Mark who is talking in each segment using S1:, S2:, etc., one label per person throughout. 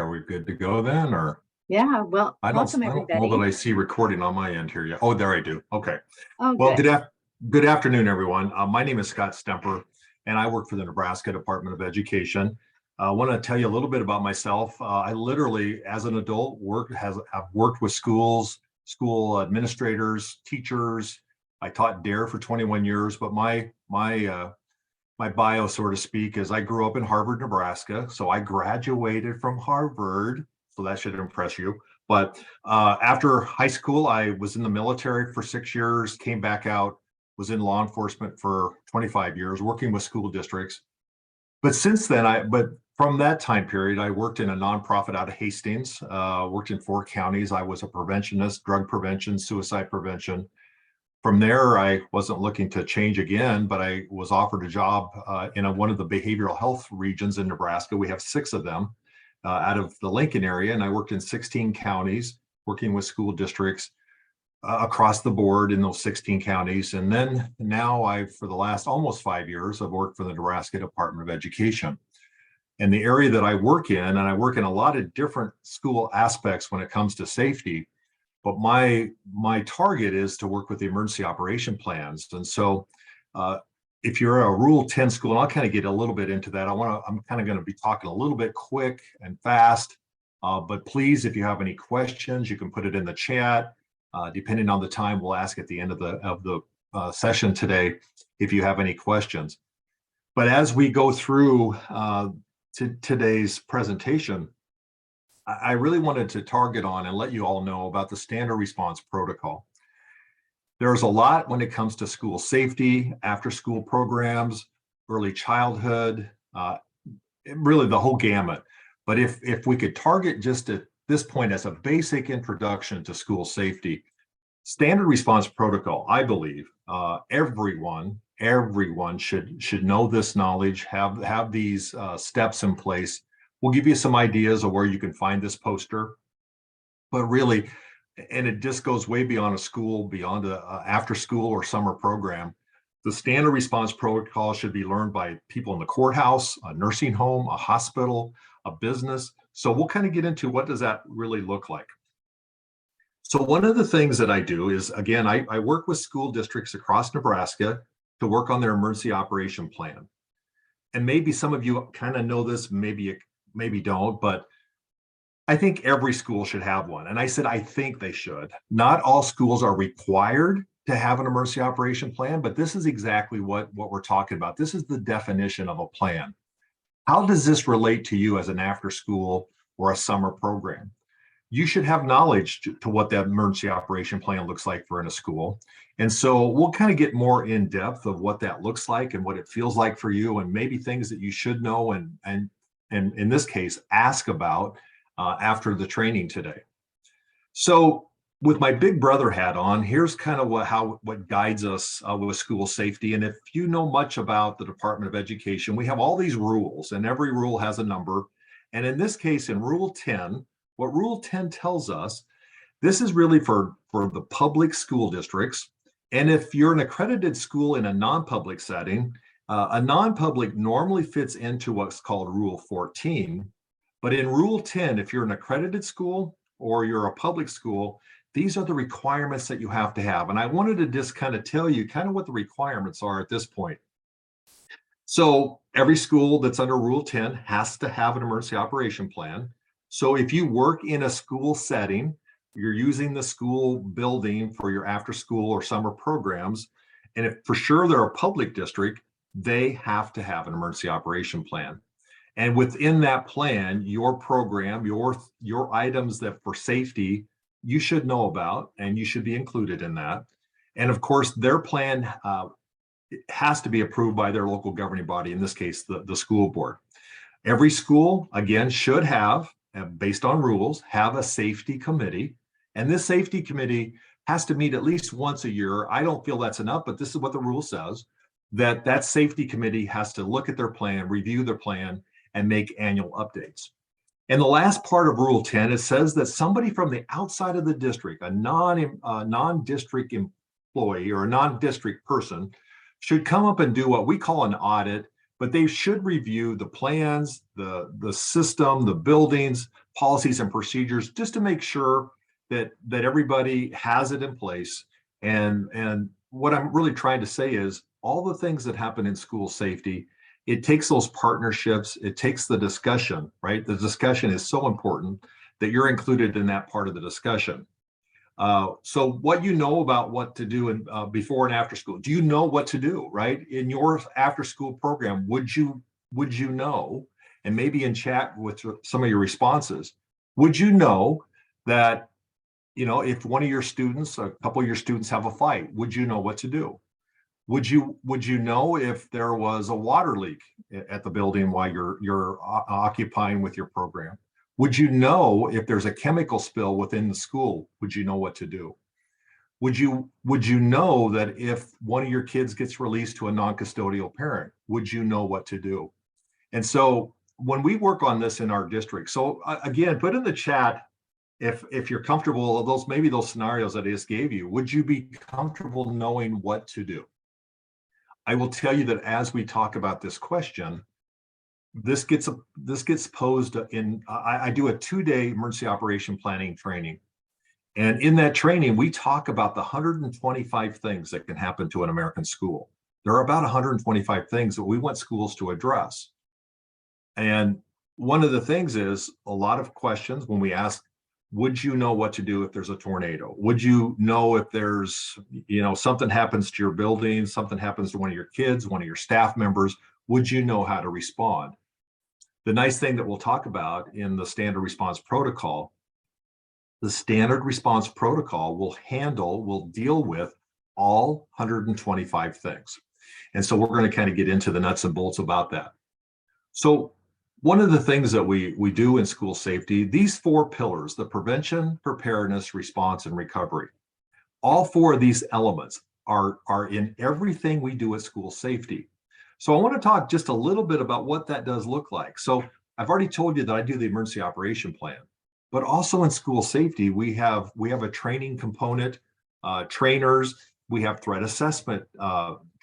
S1: Are we good to go then, or
S2: Yeah, well, welcome
S1: I don't know that
S2: everybody.
S1: I see recording on my end here yet. Oh, there I do. Okay.
S2: Oh,
S1: Well,
S2: good.
S1: good afternoon, everyone. My name is Scott Stemper, and I work for the Nebraska Department of Education. I want to tell you a little bit about myself. I literally, as an adult, have worked with schools, school administrators, teachers. I taught DARE for 21 years, but my bio, so to speak, is I grew up in Harvard, Nebraska. So I graduated from Harvard. So that should impress you. But after high school, I was in the military for 6 years, came back out, was in law enforcement for 25 years, working with school districts. But since then, but from that time period, I worked in a nonprofit out of Hastings, worked in 4 counties. I was a preventionist, drug prevention, suicide prevention. From there, I wasn't looking to change again, but I was offered a job in one of the behavioral health regions in Nebraska. We have 6 of them out of the Lincoln area, and I worked in 16 counties, working with school districts across the board in those 16 counties. And then now for the last almost 5 years, I've worked for the Nebraska Department of Education. And the area that I work in, and I work in a lot of different school aspects when it comes to safety, but my target is to work with the emergency operation plans. And so if you're a Rule 10 school, and I'll kind of get a little bit into that. I'm kind of going to be talking a little bit quick and fast, but please, if you have any questions, you can put it in the chat. Depending on the time, we'll ask at the end of the session today if you have any questions. But as we go through today's presentation, I really wanted to target on and let you all know about the Standard Response Protocol. There's a lot when it comes to school safety, after-school programs, early childhood, really the whole gamut. But if we could target just at this point as a basic introduction to school safety, Standard Response Protocol, I believe everyone should know this knowledge, have these steps in place. We'll give you some ideas of where you can find this poster, but really, and it just goes way beyond a school, beyond after school or summer program. The Standard Response Protocol should be learned by people in the courthouse, a nursing home, a hospital, a business. So we'll kind of get into what does that really look like. So one of the things that I do is, again, I work with school districts across Nebraska to work on their emergency operation plan. And maybe some of you kind of know this, maybe don't, but I think every school should have one. And I said, I think they should. Not all schools are required to have an emergency operation plan, but this is exactly what we're talking about. This is the definition of a plan. How does this relate to you as an after school or a summer program? You should have knowledge to what that emergency operation plan looks like for in a school. And so we'll kind of get more in depth of what that looks like and what it feels like for you, and maybe things that you should know and in this case, ask about after the training today. So with my big brother hat on, here's kind of what guides us with school safety. And if you know much about the Department of Education, we have all these rules, and every rule has a number. And in this case, in Rule 10, what Rule 10 tells us, this is really for the public school districts. And if you're an accredited school in a non-public setting, a non-public normally fits into what's called Rule 14. But in Rule 10, if you're an accredited school or you're a public school, these are the requirements that you have to have. And I wanted to just kind of tell you kind of what the requirements are at this point. So every school that's under Rule 10 has to have an emergency operation plan. So if you work in a school setting, you're using the school building for your after school or summer programs, and if for sure they're a public district, they have to have an emergency operation plan. And within that plan, your program, your items that for safety, you should know about, and you should be included in that. And of course, their plan has to be approved by their local governing body, in this case, the school board. Every school, again, should have, based on rules, have a safety committee. And this safety committee has to meet at least once a year. I don't feel that's enough, but this is what the rule says, that safety committee has to look at their plan, review their plan, and make annual updates. And the last part of Rule 10, it says that somebody from the outside of the district, a non-district employee or a non-district person, should come up and do what we call an audit, but they should review the plans, the system, the buildings, policies and procedures just to make sure that everybody has it in place. And what I'm really trying to say is all the things that happen in school safety, it takes those partnerships, it takes the discussion, right? The discussion is so important that you're included in that part of the discussion. So what you know about what to do in, before and after school, do you know what to do, right? In your after school program, would you know, and maybe in chat with some of your responses, would you know that, if one of your students, a couple of your students have a fight, would you know what to do? Would you know if there was a water leak at the building while you're occupying with your program? Would you know if there's a chemical spill within the school? Would you know what to do? Would you know that if one of your kids gets released to a non-custodial parent, would you know what to do? And so when we work on this in our district, so again, put in the chat if you're comfortable, those scenarios that I just gave you, would you be comfortable knowing what to do? I will tell you that as we talk about this question, this gets posed in. I do a 2-day emergency operation planning training, and in that training, we talk about the 125 things that can happen to an American school. There are about 125 things that we want schools to address, and one of the things is a lot of questions when we ask, would you know what to do if there's a tornado? Would you know if there's, something happens to your building, something happens to one of your kids, one of your staff members, would you know how to respond? The nice thing that we'll talk about in the Standard Response Protocol, the Standard Response Protocol will deal with all 125 things. And so we're going to kind of get into the nuts and bolts about that. So one of the things that we do in school safety, these 4 pillars, the prevention, preparedness, response, and recovery, all 4 of these elements are in everything we do at school safety. So I want to talk just a little bit about what that does look like. So I've already told you that I do the emergency operation plan, but also in school safety, we have a training component, trainers, we have threat assessment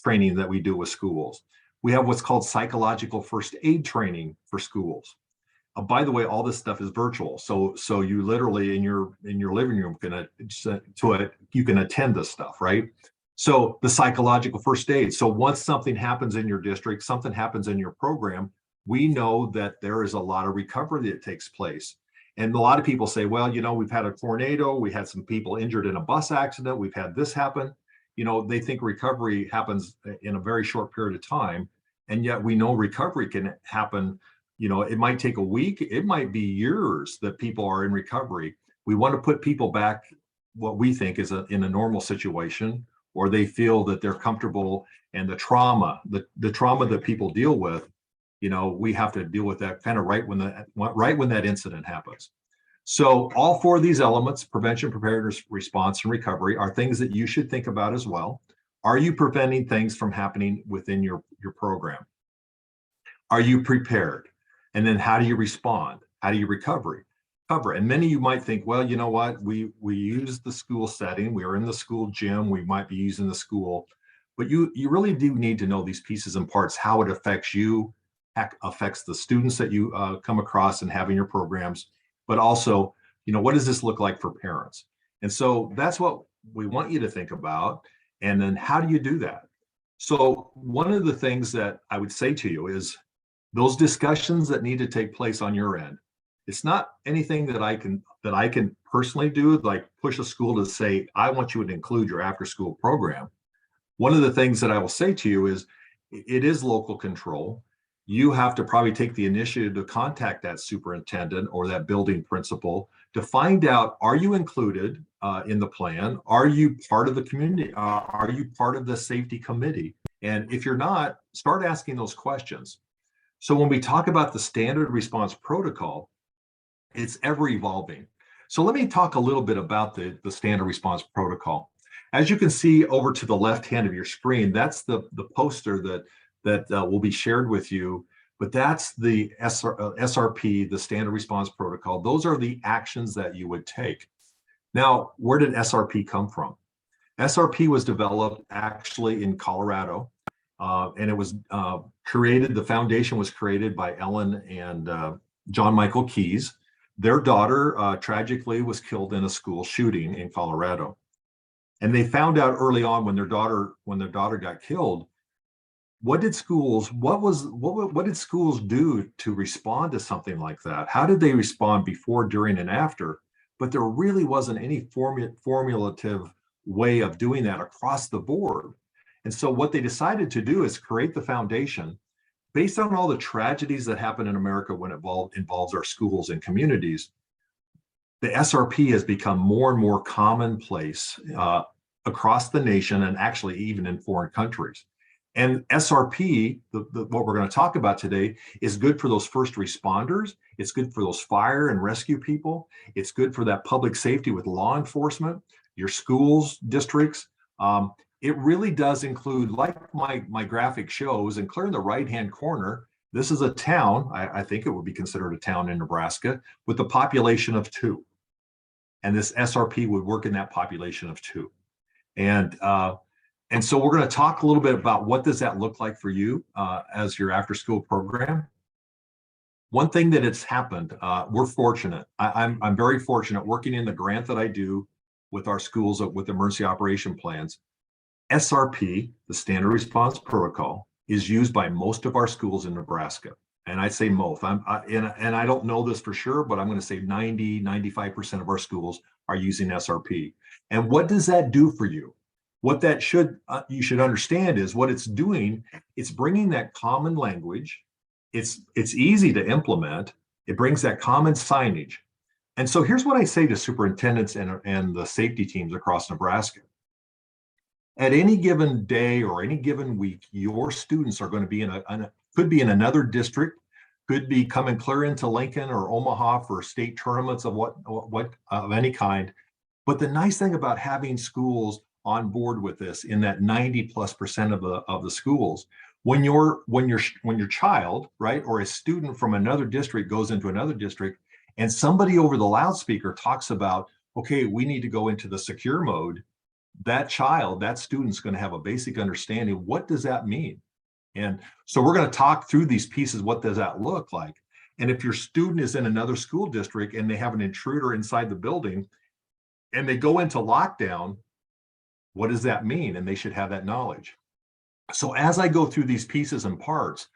S1: training that we do with schools. We have what's called psychological first aid training for schools. By the way, all this stuff is virtual, so you literally in your living room you can attend this stuff, right? So the psychological first aid. So once something happens in your district, something happens in your program, we know that there is a lot of recovery that takes place. And a lot of people say, well, we've had a tornado, we had some people injured in a bus accident, we've had this happen. They think recovery happens in a very short period of time. And yet we know recovery can happen, it might take a week, it might be years that people are in recovery. We want to put people back what we think is in a normal situation, or they feel that they're comfortable, and the trauma that people deal with, we have to deal with that kind of right when that incident happens. So all 4 of these elements, prevention, preparedness, response, and recovery, are things that you should think about as well. Are you preventing things from happening within your program? Are you prepared? And then how do you respond? How do you recover? And many of you might think, well, you know what? We use the school setting. We are in the school gym. We might be using the school. But you really do need to know these pieces and parts, how it affects you, affects the students that you come across and have in your programs. But also, what does this look like for parents? And so that's what we want you to think about. And then how do you do that? So one of the things that I would say to you is those discussions that need to take place on your end. It's not anything that I can personally do, like push a school to say, I want you to include your after school program. One of the things that I will say to you is it is local control. You have to probably take the initiative to contact that superintendent or that building principal to find out, are you included in the plan? Are you part of the community? Are you part of the safety committee? And if you're not, start asking those questions. So when we talk about the Standard Response Protocol, it's ever evolving. So let me talk a little bit about the Standard Response Protocol. As you can see over to the left hand of your screen, that's the poster that will be shared with you, but that's the SRP, the Standard Response Protocol. Those are the actions that you would take. Now, where did SRP come from? SRP was developed actually in Colorado, and it was created, the foundation was created by Ellen and John Michael Keyes. Their daughter tragically was killed in a school shooting in Colorado. And they found out early on when their daughter got killed, what did schools do to respond to something like that? How did they respond before, during, and after? But there really wasn't any formulative way of doing that across the board. And so what they decided to do is create the foundation based on all the tragedies that happen in America when it involves our schools and communities. The SRP has become more and more commonplace across the nation, and actually even in foreign countries. And SRP, what we're going to talk about today, is good for those first responders. It's good for those fire and rescue people. It's good for that public safety with law enforcement, your schools, districts. It really does include, like my graphic shows, and clear in the right-hand corner, this is a town, I think it would be considered a town in Nebraska, with a population of 2. And this SRP would work in that population of 2. And so we're going to talk a little bit about what does that look like for you as your after-school program. One thing that it's happened, we're fortunate. I'm very fortunate working in the grant that I do with our schools with emergency operation plans. SRP, the Standard Response Protocol, is used by most of our schools in Nebraska. And I say most, and I don't know this for sure, but I'm going to say 95% of our schools are using SRP. And what does that do for you? What that you should understand is what it's doing. It's bringing that common language. It's easy to implement. It brings that common signage. And so here's what I say to superintendents and the safety teams across Nebraska. At any given day or any given week, your students are going to be could be in another district, could be coming clear into Lincoln or Omaha for state tournaments of what of any kind. But the nice thing about having schools on board with this, in that 90+% of the schools, when your child, right, or a student from another district goes into another district, and somebody over the loudspeaker talks about, okay, we need to go into the secure mode, that student's going to have a basic understanding. What does that mean? And so we're going to talk through these pieces. What does that look like? And if your student is in another school district and they have an intruder inside the building and they go into lockdown, what does that mean? And they should have that knowledge. So as I go through these pieces and parts,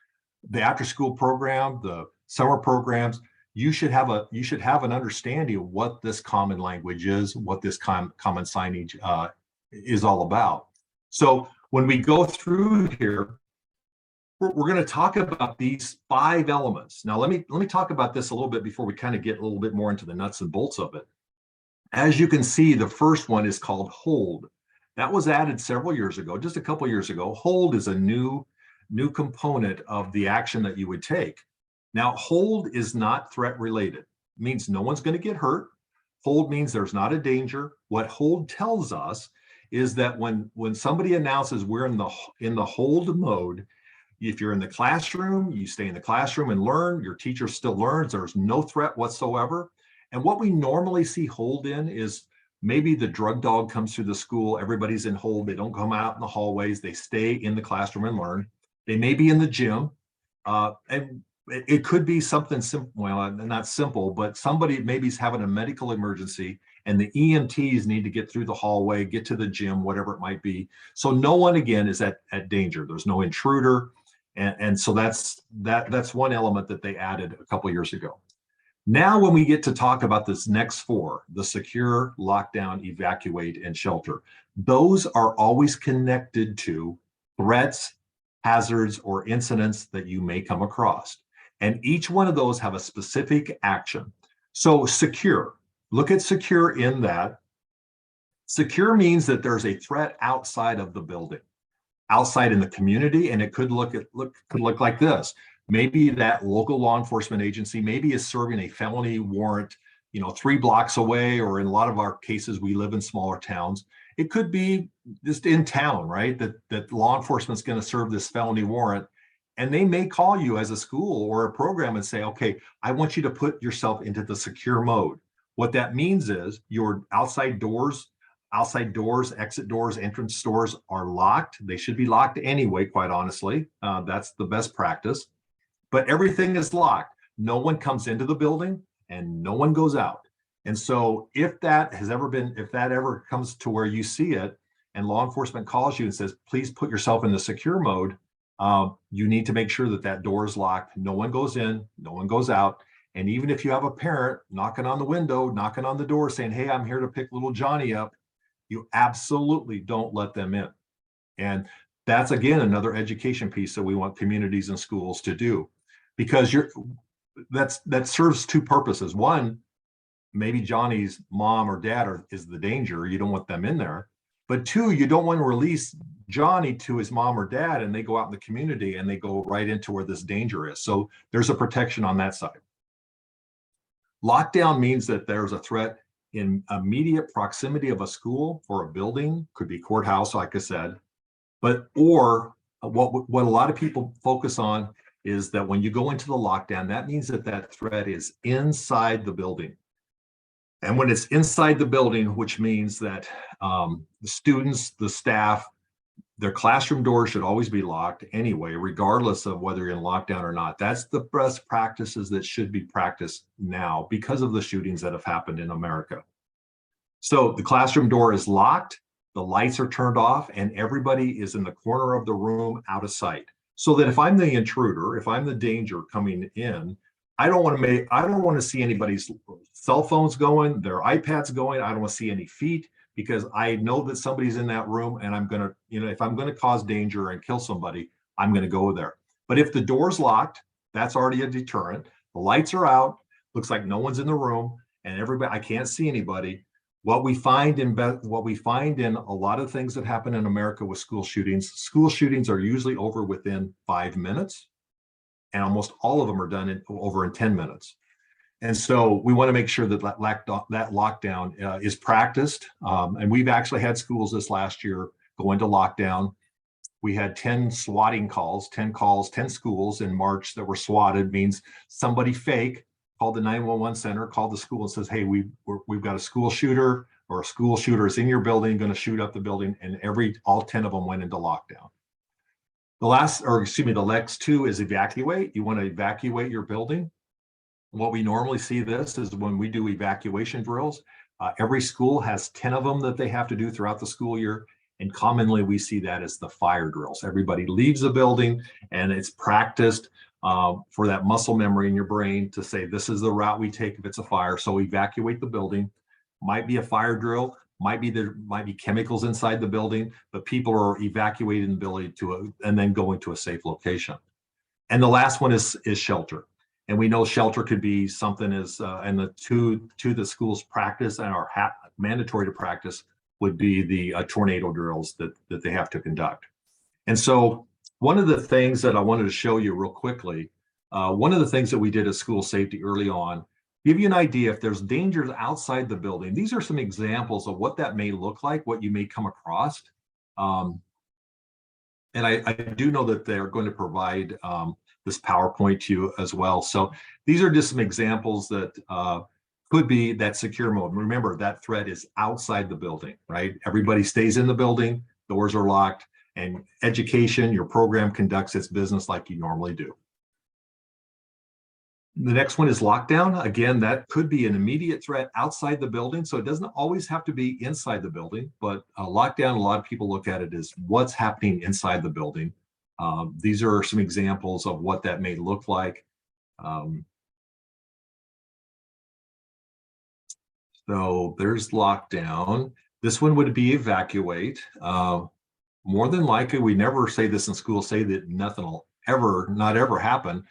S1: the after-school program, the summer programs, you should have an understanding of what this common language is, what this common signage is all about. So when we go through here, we're going to talk about these 5 elements. Now, let me talk about this a little bit before we kind of get a little bit more into the nuts and bolts of it. As you can see, the first one is called hold. That was added several years ago, just a couple years ago. Hold is a new component of the action that you would take. Now, hold is not threat related. It means no one's going to get hurt. Hold means there's not a danger. What hold tells us is that when somebody announces we're in the hold mode, if you're in the classroom, you stay in the classroom and learn. Your teacher still learns. There's no threat whatsoever. And what we normally see hold in is maybe the drug dog comes through the school. Everybody's in hold. They don't come out in the hallways. They stay in the classroom and learn. They may be in the gym. And it could be something simple, well, not simple, but somebody maybe is having a medical emergency and the EMTs need to get through the hallway, get to the gym, whatever it might be. So no one, again, is at danger. There's no intruder. And so that's one element that they added a couple of years ago. Now, when we get to talk about this next 4, the secure, lockdown, evacuate, and shelter, those are always connected to threats, hazards, or incidents that you may come across. And each one of those have a specific action. So secure, look at secure in that. Secure means that there's a threat outside of the building, outside in the community, and it could look like this. Maybe that local law enforcement agency maybe is serving a felony warrant, 3 blocks away, or in a lot of our cases, we live in smaller towns. It could be just in town, right? That law enforcement's going to serve this felony warrant. And they may call you as a school or a program and say, okay, I want you to put yourself into the secure mode. What that means is your outside doors, exit doors, entrance doors are locked. They should be locked anyway, quite honestly. That's the best practice. But everything is locked. No one comes into the building. and no one goes out. And so if that ever comes to where you see it and law enforcement calls you and says, please put yourself in the secure mode, you need to make sure that that door is locked. No one goes in, no one goes out. And even if you have a parent knocking on the window, knocking on the door saying, hey, I'm here to pick little Johnny up, you absolutely don't let them in. And that's, again, another education piece that we want communities and schools to do, because that serves two purposes. One, maybe Johnny's mom or dad is the danger. You don't want them in there. But two, you don't want to release Johnny to his mom or dad and they go out in the community and they go right into where this danger is. So there's a protection on that side. Lockdown means that there's a threat in immediate proximity of a school or a building, could be courthouse, like I said, or what a lot of people focus on is that when you go into the lockdown, that means that that threat is inside the building. And when it's inside the building, which means that the students, the staff, their classroom doors should always be locked anyway, regardless of whether you're in lockdown or not. That's the best practices that should be practiced now because of the shootings that have happened in America. So the classroom door is locked, the lights are turned off, and everybody is in the corner of the room out of sight. So that if I'm the intruder, if I'm the danger coming in, I don't want to see anybody's cell phones going, their iPads going. I don't want to see any feet, because I know that somebody's in that room and I'm going to, if I'm going to cause danger and kill somebody, I'm going to go there. But if the door's locked, that's already a deterrent. The lights are out, looks like no one's in the room, and I can't see anybody. What we find in a lot of things that happen in America with school shootings are usually over within 5 minutes, and almost all of them are done over in 10 minutes. And so we want to make sure that that lockdown is practiced. And we've actually had schools this last year go into lockdown. We had 10 swatting calls, 10 schools in March that were swatted. Means somebody fake called the 911 center, called the school and says, hey, we've got a school shooter, or a school shooter is in your building, going to shoot up the building. And all 10 of them went into lockdown. The next two is evacuate. You want to evacuate your building. What we normally see this is when we do evacuation drills, every school has 10 of them that they have to do throughout the school year. And commonly we see that as the fire drills. Everybody leaves the building and it's practiced for that muscle memory in your brain to say, this is the route we take if it's a fire. So evacuate the building. Might be a fire drill, might be chemicals inside the building, but people are evacuating the building and then going to a safe location. And the last one is shelter. And we know shelter could be something and the two the schools practice and are mandatory to practice would be the tornado drills that they have to conduct. And so one of the things that I wanted to show you real quickly, one of the things that we did at school safety early on, give you an idea if there's dangers outside the building. These are some examples of what that may look like, what you may come across. And I do know that they're going to provide this PowerPoint to you as well. So these are just some examples that could be that secure mode. Remember, that threat is outside the building, right? Everybody stays in the building, doors are locked, and education, your program conducts its business like you normally do. The next one is lockdown. Again, that could be an immediate threat outside the building. So it doesn't always have to be inside the building, but lockdown, a lot of people look at it as what's happening inside the building. These are some examples of what that may look like. So there's lockdown. This one would be evacuate. More than likely, we never say this in school, say that nothing will not ever happen,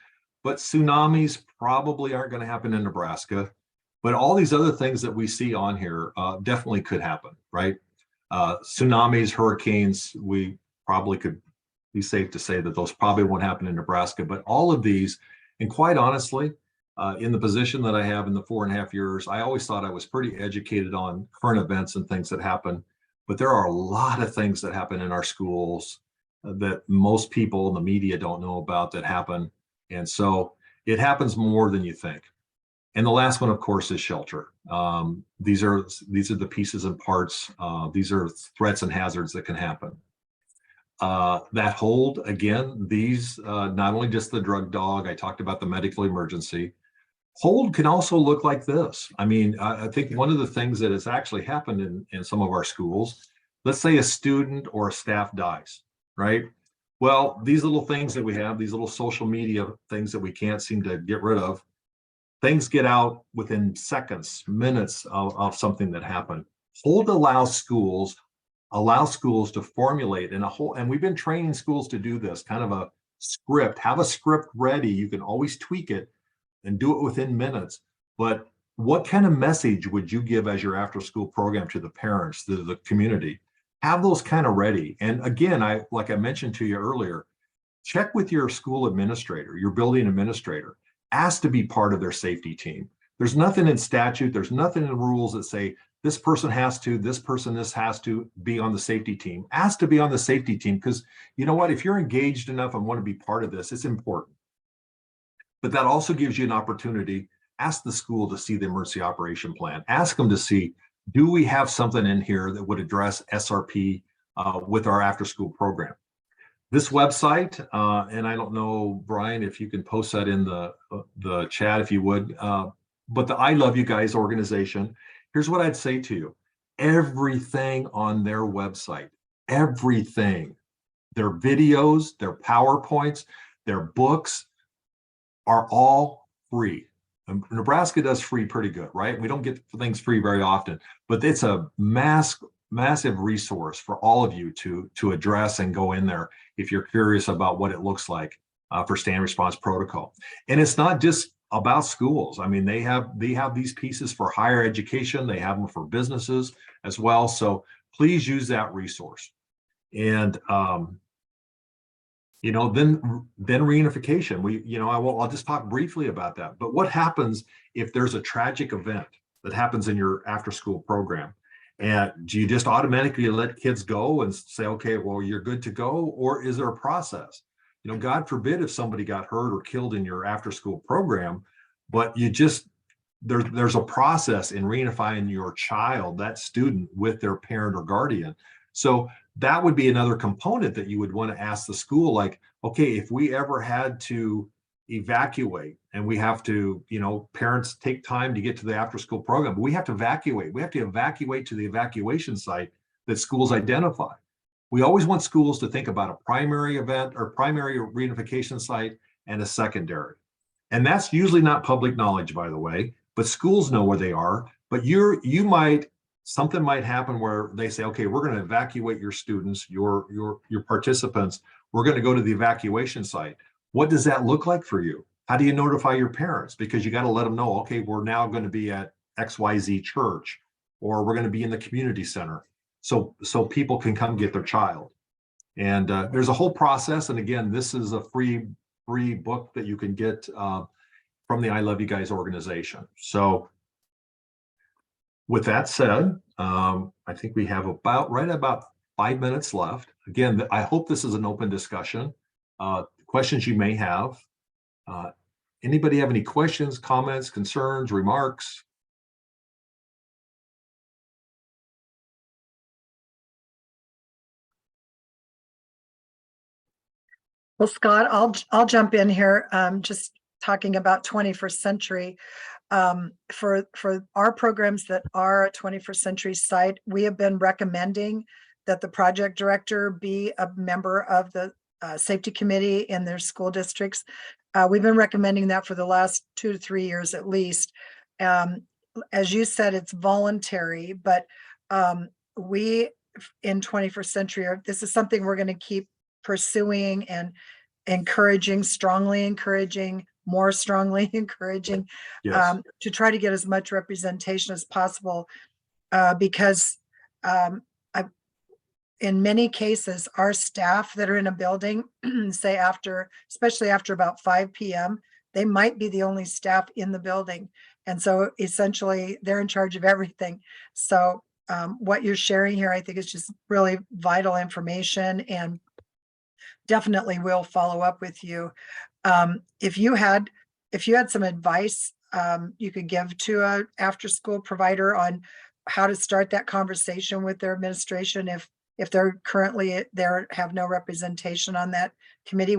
S1: but tsunamis probably aren't going to happen in Nebraska. But all these other things that we see on here definitely could happen, right? Tsunamis, hurricanes, we probably could be safe to say that those probably won't happen in Nebraska, but all of these, and quite honestly, in the position that I have in the 4.5 years, I always thought I was pretty educated on current events and things that happen, but there are a lot of things that happen in our schools that most people in the media don't know about that happen. And so it happens more than you think. And the last one, of course, is shelter. These are the pieces and parts. These are threats and hazards that can happen. That hold, again, these not only just the drug dog, I talked about the medical emergency, Hold can also look like this. I mean, I think one of the things that has actually happened in some of our schools, let's say a student or a staff dies, right? Well, these little things that we have, these little social media things that we can't seem to get rid of, things get out within seconds, minutes of something that happened. Hold allow schools to formulate in a whole, and we've been training schools to do this kind of a script, have a script ready. You can always tweak it and do it within minutes. But what kind of message would you give as your after school program to the parents, to the community? Have those kind of ready. And again, like I mentioned to you earlier, check with your school administrator, your building administrator, ask to be part of their safety team. There's nothing in statute, there's nothing in rules that say this person has to, this has to be on the safety team. Ask to be on the safety team, because you know what, if you're engaged enough and want to be part of this, it's important. But that also gives you an opportunity. Ask the school to see the emergency operation plan. Ask them to see, do we have something in here that would address SRP with our after school program? This website, and I don't know, Brian, if you can post that in the chat, if you would, but the I Love You Guys organization, here's what I'd say to you. Everything on their website, everything, their videos, their PowerPoints, their books are all free. And Nebraska does free pretty good, right? We don't get things free very often, but it's a massive resource for all of you to address and go in there if you're curious about what it looks like for Standard Response Protocol. And it's not just about schools. I mean, they have these pieces for higher education. They have them for businesses as well. So please use that resource. And then reunification. I'll just talk briefly about that. But what happens if there's a tragic event that happens in your after school program? And do you just automatically let kids go and say, okay, well, you're good to go? Or is there a process? God forbid if somebody got hurt or killed in your after school program, but there's a process in reunifying your child, that student, with their parent or guardian. So that would be another component that you would want to ask the school, like, okay, if we ever had to evacuate and we have to, parents take time to get to the after school program, but we have to evacuate. We have to evacuate to the evacuation site that schools identify. We always want schools to think about a primary event or primary reunification site and a secondary. And that's usually not public knowledge, by the way, but schools know where they are. But something might happen where they say, okay, we're going to evacuate your students, your participants. We're going to go to the evacuation site. What does that look like for you? How do you notify your parents? Because you got to let them know, okay, we're now going to be at XYZ church, or we're going to be in the community center. So people can come get their child. And there's a whole process. And again, this is a free book that you can get from the I Love You Guys organization. So with that said, I think we have about 5 minutes left. Again, I hope this is an open discussion. Questions you may have. Anybody have any questions, comments, concerns, remarks?
S2: Well, Scott, I'll jump in here. Just talking about 21st century. For our programs that are a 21st century site, we have been recommending that the project director be a member of the safety committee in their school districts. We've been recommending that for the last 2 to 3 years at least. As you said, it's voluntary, but we in 21st century, this is something we're going to keep pursuing and strongly encouraging, more strongly encouraging,
S1: Yes.
S2: to try to get as much representation as possible, because in many cases, our staff that are in a building, say especially after about 5 p.m., they might be the only staff in the building. And so essentially they're in charge of everything. So what you're sharing here, I think, is just really vital information, and definitely will follow up with you. If you had some advice you could give to a after school provider on how to start that conversation with their administration, if they're currently have no representation on that committee,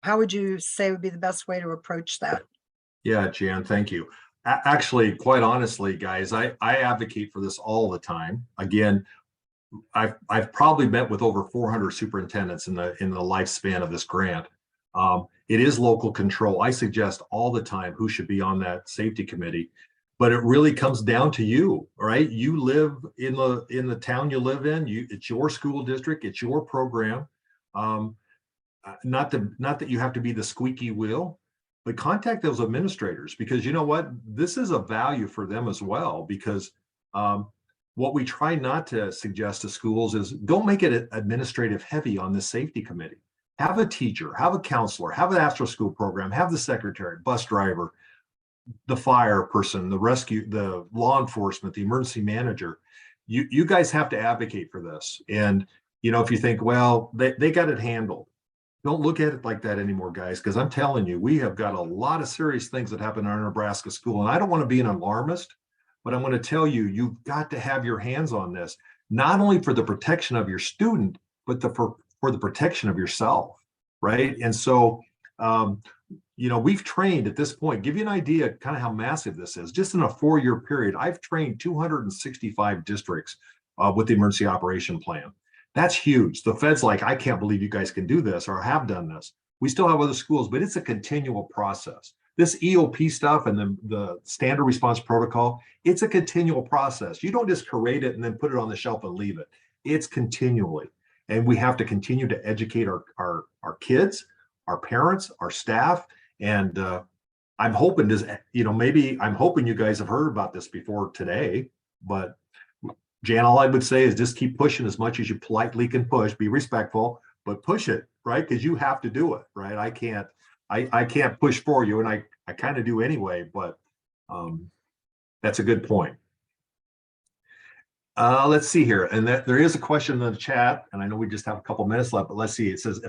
S2: how would you say would be the best way to approach that?
S1: Yeah, Jan, thank you. Actually, quite honestly, guys, I advocate for this all the time. Again, I've probably met with over 400 superintendents in the lifespan of this grant. It is local control. I suggest all the time who should be on that safety committee, but it really comes down to you, right? You live in the town you live in. It's your school district. It's your program. Um, not that you have to be the squeaky wheel, but contact those administrators, because you know what, this is a value for them as well. Because um, what we try not to suggest to schools is don't make it administrative heavy on the safety committee. Have a teacher, have a counselor, have an after school program, have the secretary, bus driver, the fire person, the rescue, the law enforcement, the emergency manager. You guys have to advocate for this. And if you think, well, they got it handled, don't look at it like that anymore, guys, because I'm telling you, we have got a lot of serious things that happen in our Nebraska school. And I don't want to be an alarmist, but I'm going to tell you, you've got to have your hands on this, not only for the protection of your student, but for the protection of yourself, right? And so, um, we've trained at this point, give you an idea kind of how massive this is. Just in a 4-year period, I've trained 265 districts with the emergency operation plan. That's huge. The Fed's like, I can't believe you guys can do this or have done this. We still have other schools, but it's a continual process. This EOP stuff and the standard response protocol, it's a continual process. You don't just create it and then put it on the shelf and leave it. It's continually. And we have to continue to educate our kids, our parents, our staff. And I'm hoping I'm hoping you guys have heard about this before today, but Jan, all I would say is just keep pushing as much as you politely can push, be respectful, but push it, right? Because you have to do it, right? I can't push for you, and I kind of do anyway, but that's a good point. Let's see here. And there is a question in the chat, and I know we just have a couple minutes left, but let's see. It says,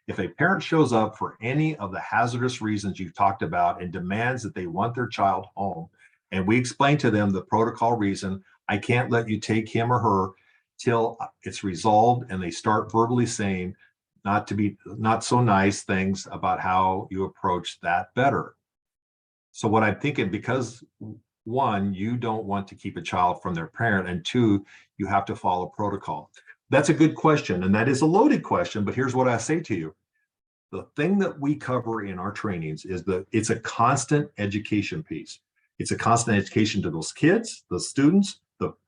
S1: if a parent shows up for any of the hazardous reasons you've talked about and demands that they want their child home, and we explain to them the protocol reason, I can't let you take him or her till it's resolved, and they start verbally saying not so nice things about how you approach that better. So what I'm thinking, because one, you don't want to keep a child from their parent, and two, you have to follow protocol. That's a good question, and that is a loaded question, but here's what I say to you. The thing that we cover in our trainings is it's a constant education piece. It's a constant education to those kids, the students,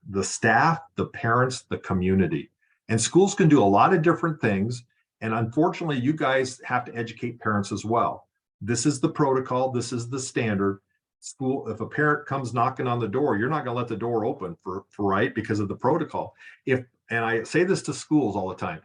S1: the staff, the parents, the community. And schools can do a lot of different things. And unfortunately, you guys have to educate parents as well. This is the protocol. This is the standard. School, if a parent comes knocking on the door, you're not going to let the door open for right, because of the protocol. And I say this to schools all the time,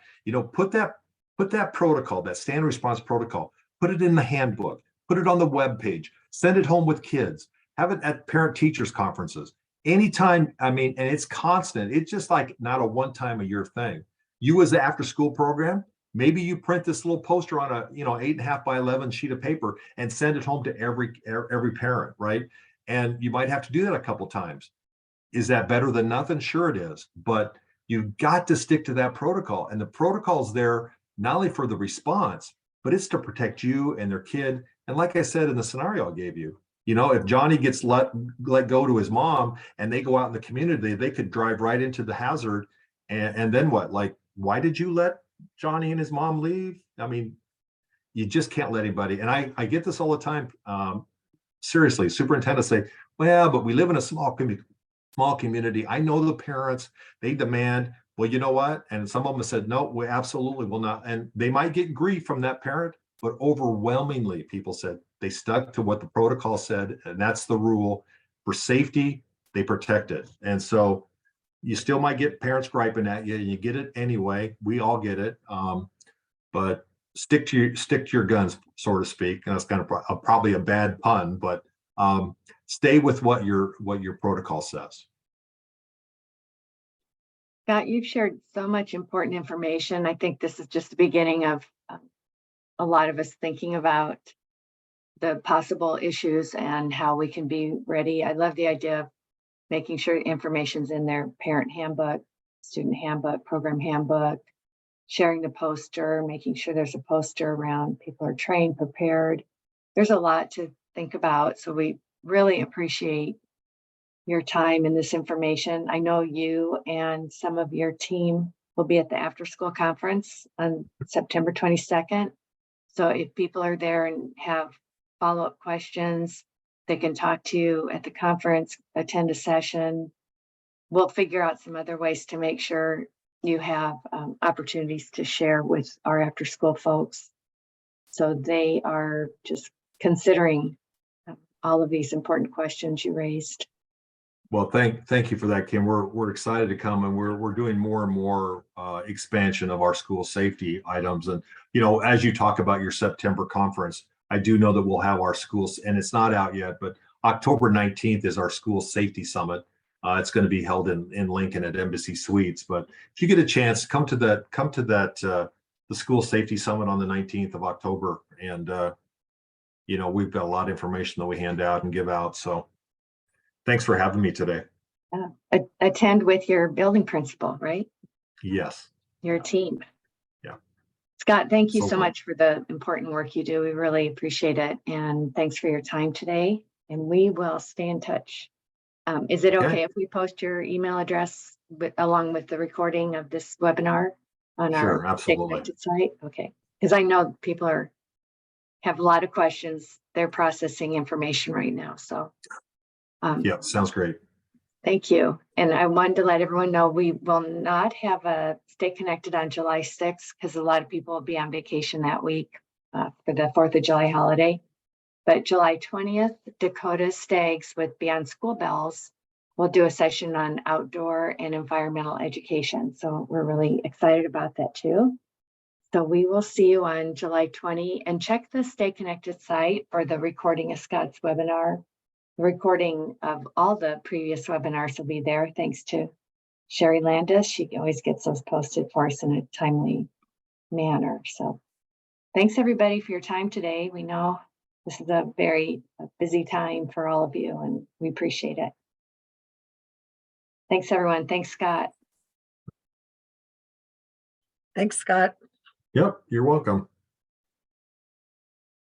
S1: put that protocol, that standard response protocol, put it in the handbook, put it on the web page, send it home with kids, have it at parent teachers conferences. Anytime, and it's constant. It's just like not a one time a year thing. You as the after school program, maybe you print this little poster on a 8.5 by 11 sheet of paper and send it home to every parent, right? And you might have to do that a couple times. Is that better than nothing? Sure it is, but you've got to stick to that protocol. And the protocol is there not only for the response, but it's to protect you and their kid. And like I said in the scenario I gave you, if Johnny gets let go to his mom and they go out in the community, they could drive right into the hazard. And then what? Like, why did you let Johnny and his mom leave? You just can't let anybody. And I get this all the time. Seriously, superintendents say, well, but we live in a small community. I know the parents, they demand, well, you know what? And some of them said, no, we absolutely will not. And they might get grief from that parent, but overwhelmingly, people said they stuck to what the protocol said, and that's the rule. For safety, they protect it. And so you still might get parents griping at you, and you get it anyway. We all get it. But stick to your guns, so to speak. And that's kind of probably a bad pun, but stay with what your protocol says.
S3: Scott, you've shared so much important information. I think this is just the beginning of a lot of us thinking about the possible issues and how we can be ready. I love the idea of making sure information's in their parent handbook, student handbook, program handbook, sharing the poster, making sure there's a poster around, people are trained, prepared. There's a lot to think about. So we really appreciate your time and this information. I know you and some of your team will be at the Afterschool conference on September 22nd. So if people are there and have follow-up questions, they can talk to you at the conference, attend a session. We'll figure out some other ways to make sure you have opportunities to share with our after-school folks. So they are just considering all of these important questions you raised.
S1: Well, thank you for that, Kim. We're excited to come, and we're doing more and more expansion of our school safety items. And as you talk about your September conference, I do know that we'll have our schools, and it's not out yet, but October 19th is our school safety summit. It's going to be held in Lincoln at Embassy Suites. But if you get a chance, come to the school safety summit on the 19th of October, and we've got a lot of information that we hand out and give out. So thanks for having me today.
S3: Attend with your building principal, right?
S1: Yes.
S3: Your team.
S1: Yeah.
S3: Scott, thank you so
S1: cool.
S3: much for the important work you do. We really appreciate it. And thanks for your time today. And we will stay in touch. Is it okay if we post your email address along with the recording of this webinar on
S1: Sure,
S3: our
S1: absolutely.
S3: StayConnected site? Okay. Because I know people have a lot of questions. They're processing information right now. So
S1: yeah, sounds great.
S3: thank you. And I wanted to let everyone know we will not have a Stay Connected on July 6th because a lot of people will be on vacation that week for the 4th of July holiday. But July 20th, Dakota Stags with Beyond School Bells will do a session on outdoor and environmental education. So we're really excited about that too. So we will see you on July 20, and check the Stay Connected site for the recording of Scott's webinar. The recording of all the previous webinars will be there. Thanks to Sherry Landis. She always gets those posted for us in a timely manner. So thanks everybody for your time today. We know this is a very busy time for all of you, and we appreciate it. Thanks, everyone. Thanks, Scott.
S2: Thanks, Scott.
S1: Yep, you're welcome.